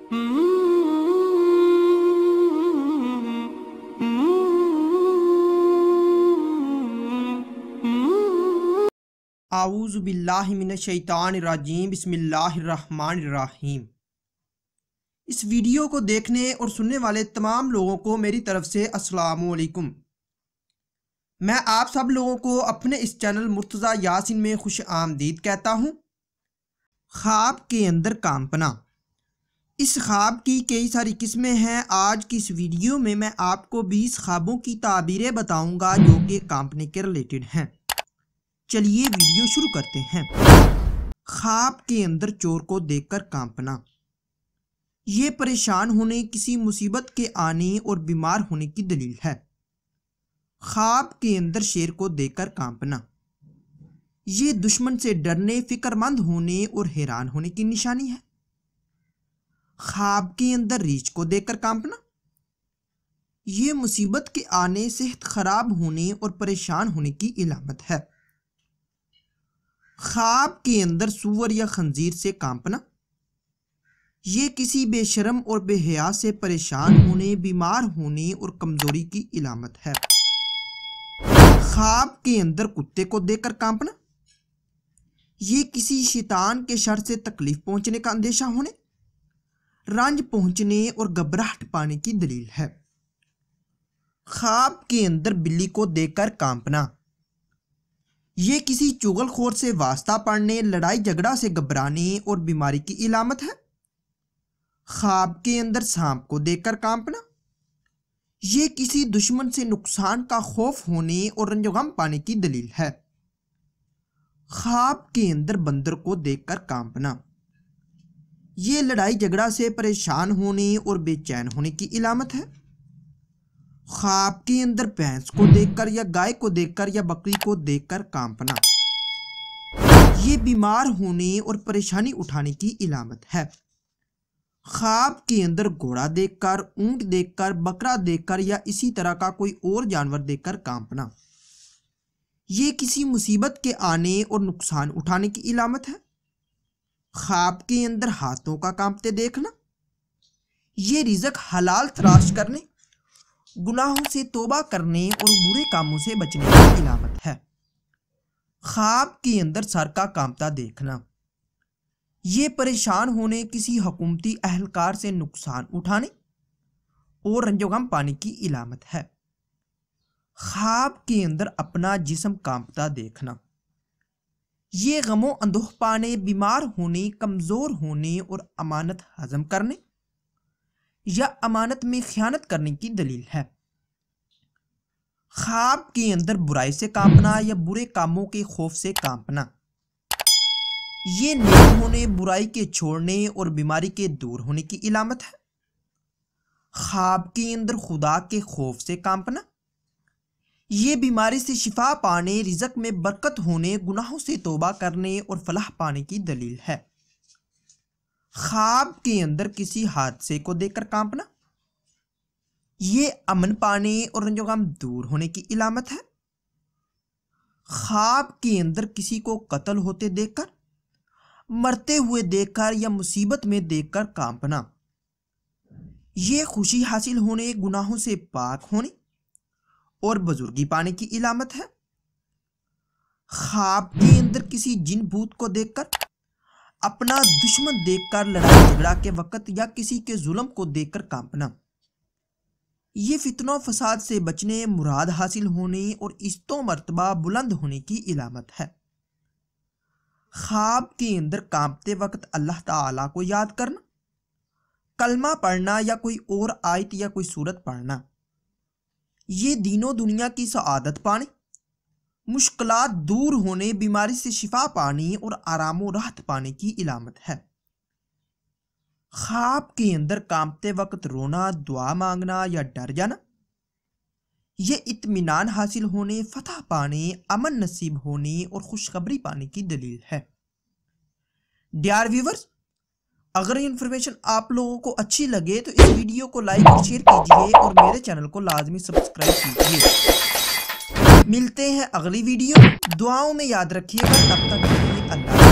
اعوذ باللہ من الشیطان الرجیم، بسم اللہ الرحمن الرحیم۔ اس ویڈیو کو دیکھنے اور سننے والے تمام لوگوں کو میری طرف سے السلام علیکم۔ میں آپ سب لوگوں کو اپنے اس چینل مرتضیٰ یاسین میں خوش آمدید کہتا ہوں۔ خواب کے اندر کانپنا، اس خواب کی کئی ساری قسمیں ہیں۔ آج کی اس ویڈیو میں میں آپ کو 20 خوابوں کی تعبیریں بتاؤں گا جو کہ کانپنے کے ریلیٹڈ ہیں۔ چلیے ویڈیو شروع کرتے ہیں۔ خواب کے اندر چور کو دیکھ کر کانپنا، یہ پریشان ہونے، کسی مصیبت کے آنے اور بیمار ہونے کی دلیل ہے۔ خواب کے اندر شیر کو دیکھ کر کانپنا، یہ دشمن سے ڈرنے، فکر مند ہونے اور حیران ہونے کی نشانی ہے۔ خواب کے اندر ریچھ کو دیکھ کر کانپنا، یہ مصیبت کے آنے، صحت خراب ہونے اور پریشان ہونے کی علامت ہے۔ خواب کے اندر سور یا خنزیر سے کانپنا، یہ کسی بے شرم اور بے حیا سے پریشان ہونے، بیمار ہونے اور کمزوری کی علامت ہے۔ خواب کے اندر کتے کو دیکھ کر کانپنا، یہ کسی شیطان کے شر سے تکلیف پہنچنے کا اندیشہ ہونے، رنج پہنچنے اور گھبراہٹ پانے کی دلیل ہے۔ خواب کے اندر بلی کو دیکھ کر کانپنا، یہ کسی چغل خور سے واسطہ پڑنے، لڑائی جھگڑا سے گھبرانے اور بیماری کی علامت ہے۔ خواب کے اندر سانپ کو دیکھ کر کانپنا، یہ کسی دشمن سے نقصان کا خوف ہونے اور رنج و غم پانے کی دلیل ہے۔ خواب کے اندر بندر کو دیکھ کر کانپنا، یہ لڑائی جھگڑا سے پریشان ہونے اور بے چین ہونے کی علامت ہے۔ خواب کے اندر بھینس کو دیکھ کر یا گائے کو دیکھ کر یا بکری کو دیکھ کر کانپنا، یہ بیمار ہونے اور پریشانی اٹھانے کی علامت ہے۔ خواب کے اندر گھوڑا دیکھ کر، اونٹ دیکھ کر، بکرا دیکھ کر یا اسی طرح کا کوئی اور جانور دیکھ کر کانپنا، یہ کسی مصیبت کے آنے اور نقصان اٹھانے کی علامت ہے۔ خواب کے اندر ہاتھوں کا کانپتے دیکھنا، یہ رزق حلال تلاش کرنے، گناہوں سے توبہ کرنے اور برے کاموں سے بچنے کی علامت ہے۔ خواب کے اندر سر کا کانپتا دیکھنا، یہ پریشان ہونے، کسی حکومتی اہلکار سے نقصان اٹھانے اور رنج و غم پانے کی علامت ہے۔ خواب کے اندر اپنا جسم کانپتا دیکھنا، یہ غم و اندوہ پانے، بیمار ہونے، کمزور ہونے اور امانت ہضم کرنے یا امانت میں خیانت کرنے کی دلیل ہے۔ خواب کے اندر برائی سے کانپنا یا برے کاموں کے خوف سے کانپنا، یہ نیک ہونے، برائی کے چھوڑنے اور بیماری کے دور ہونے کی علامت ہے۔ خواب کے اندر خدا کے خوف سے کانپنا، یہ بیماری سے شفا پانے، رزق میں برکت ہونے، گناہوں سے توبہ کرنے اور فلاح پانے کی دلیل ہے۔ خواب کے اندر کسی حادثے کو دیکھ کر کانپنا، یہ امن پانے اور رنج و غم دور ہونے کی علامت ہے۔ خواب کے اندر کسی کو قتل ہوتے دیکھ کر، مرتے ہوئے دیکھ کر یا مصیبت میں دیکھ کر کانپنا، یہ خوشی حاصل ہونے، گناہوں سے پاک ہونے اور بزرگی پانے کی علامت ہے۔ خواب کے اندر کسی جن بھوت کو دیکھ کر، اپنا دشمن دیکھ کر لڑائی جھگڑا کے وقت یا کسی کے ظلم کو دیکھ کر کانپنا، یہ فتنہ و فساد سے بچنے، مراد حاصل ہونے اور عزت و مرتبہ بلند ہونے کی علامت ہے۔ خواب کے اندر کانپتے وقت اللہ تعالیٰ کو یاد کرنا، کلمہ پڑھنا یا کوئی اور آیت یا کوئی سورت پڑھنا، یہ دین و دنیا کی سعادت پانے، مشکلات دور ہونے، بیماری سے شفا پانے اور آرام و راحت پانے کی علامت ہے۔ خواب کے اندر کانپتے وقت رونا، دعا مانگنا یا ڈر جانا، یہ اطمینان حاصل ہونے، فتح پانے، امن نصیب ہونے اور خوشخبری پانے کی دلیل ہے۔ ڈیئر ویورز، اگر یہ انفارمیشن آپ لوگوں کو اچھی لگے تو اس ویڈیو کو لائک اور شیئر کیجئے اور میرے چینل کو لازمی سبسکرائب کیجئے۔ ملتے ہیں اگلی ویڈیو، دعاؤں میں یاد رکھیے گا، تب تک کے لیے اللہ